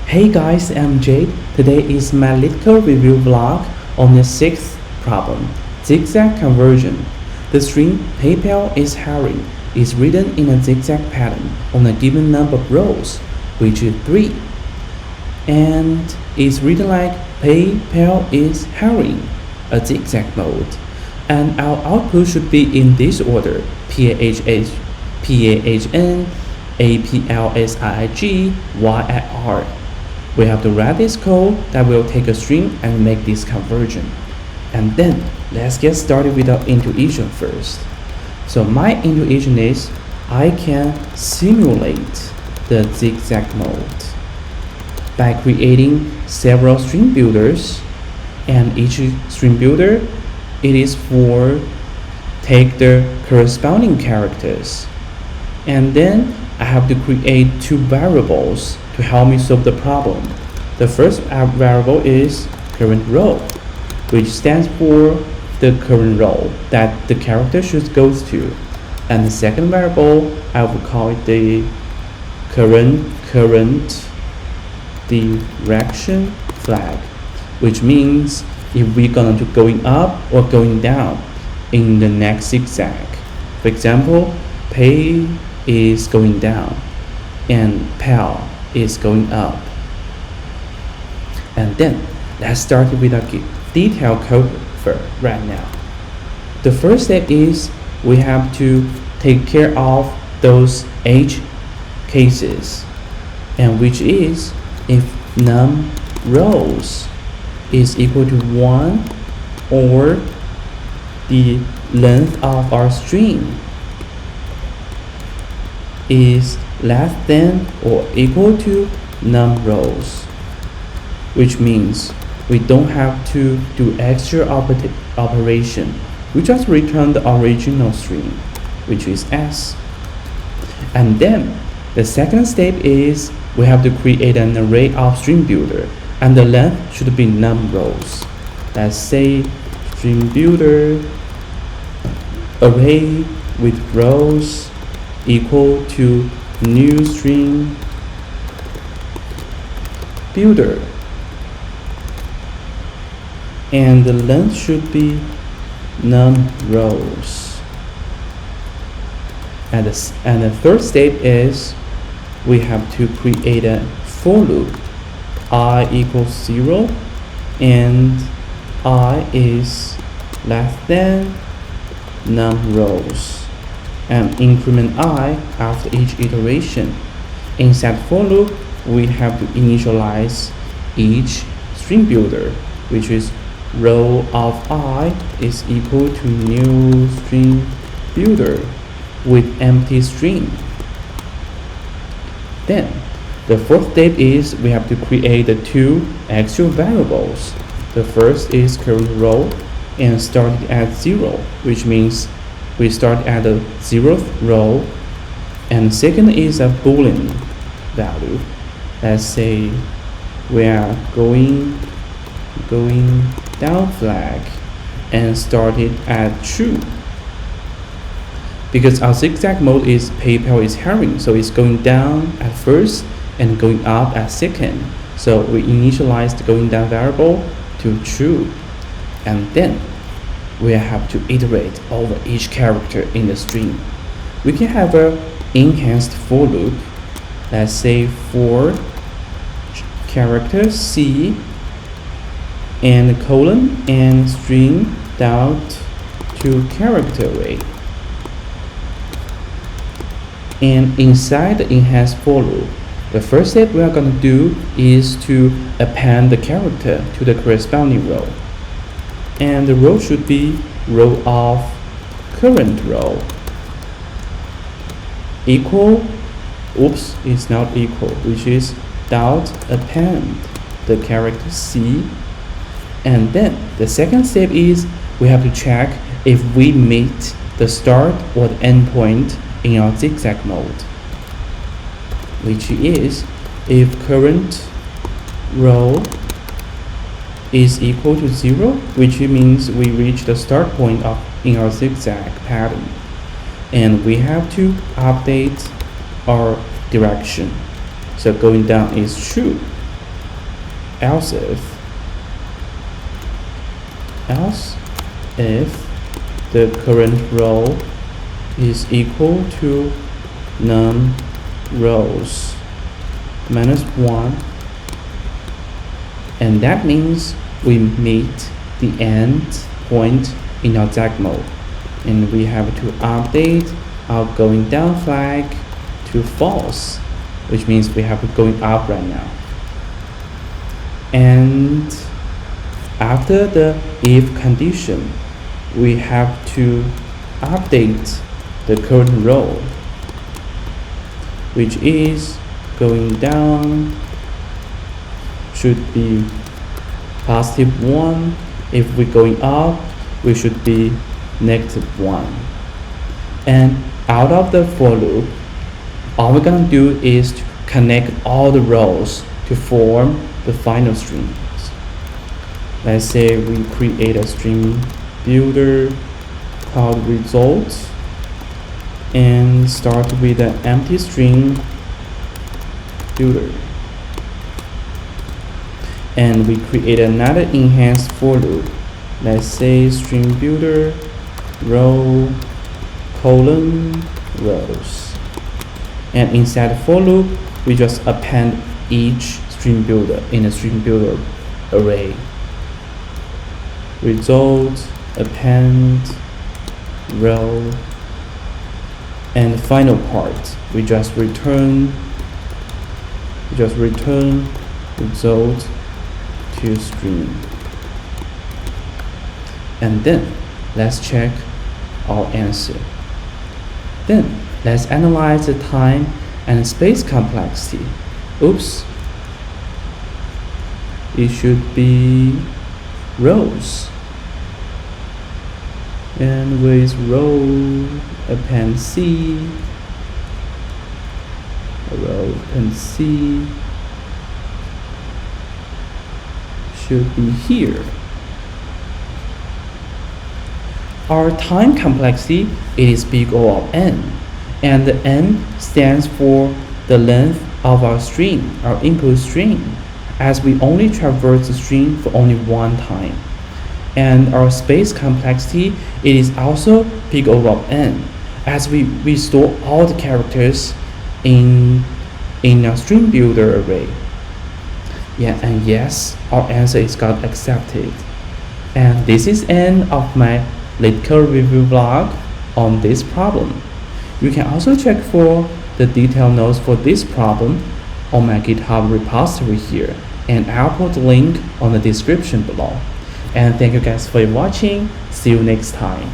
Hey guys, I'm Jade. Today is my LeetCode review vlog on the sixth problem, zigzag conversion. The string PayPal is hiring is written in a zigzag pattern on a given number of rows, which is 3. And it's written like PayPal is hiring, a zigzag mode. And our output should be in this order, PAHH, PAHN, APLSIIG, YIR. We have to write this code that will take a string and make this conversion. And then let's get started with our intuition first. So my intuition is I can simulate the zigzag mode by creating several string builders, and each string builder it is for take the corresponding characters. And then I have to create 2 variables to help me solve the problem. The first variable is current row, which stands for the current row that the character should go to. And the second variable, I will call it the current direction flag, which means if we're going to going up or going down in the next zigzag. For example, pay is going down and pal is going up. And then let's start with a detailed code for right now. The first step is we have to take care of those edge cases, and which is if num rows is equal to 1 or the length of our string is less than or equal to num rows, which means we don't have to do extra operation. We just return the original string, which is s. And then the second step is we have to create an array of string builder, and the length should be num rows. Let's say string builder array with rows equal to new string builder, and the length should be num rows. And the third step is we have to create a for loop. I equals 0 and I is less than num rows, and increment I after each iteration. Inside for loop, we have to initialize each string builder, which is row of I is equal to new string builder with empty string. Then the fourth step is we have to create the 2 extra variables. The first is current row and started at 0, which means we start at the 0th row, and second is a boolean value. Let's say we are going down flag and started at true. Because our zigzag mode is PayPal is hiring, so it's going down at first and going up at second. So we initialize the going down variable to true, and then we have to iterate over each character in the string. We can have an enhanced for loop. Let's say for character C and colon and string dot to character array. And inside the enhanced for loop, the first step we are going to do is to append the character to the corresponding row. And the row should be row of current row equal, oops, it's not equal, which is dot append the character C. And then the second step is we have to check if we meet the start or the end point in our zigzag mode, which is if current row is equal to 0, which means we reach the start point in our zigzag pattern, and we have to update our direction. So going down is true, else if the current row is equal to num rows minus 1, and that means we meet the end point in our Zag mode, and we have to update our going down flag to false, which means we have it going up right now. And after the if condition, we have to update the current row, which is going down should be +1. If we're going up, we should be -1. And out of the for loop, all we're gonna do is to connect all the rows to form the final string. Let's say we create a string builder called results and start with an empty string builder. And we create another enhanced for loop. Let's say string builder row colon rows. And inside the for loop, we just append each string builder in a string builder array. Result, append, row, and the final part, we just return result to string. And then let's check our answer. Then let's analyze the time and space complexity. Oops, it should be rows, and with row append C, row append C should be here. Our time complexity, it is big O of n, and the n stands for the length of our string, our input string, as we only traverse the string for only one time. And our space complexity, it is also big O of n, as we store all the characters in a string builder array. Yeah, and yes, our answer is got accepted. And this is end of my LeetCode review vlog on this problem. You can also check for the detailed notes for this problem on my GitHub repository here, and I'll put the link on the description below. And thank you guys for watching. See you next time.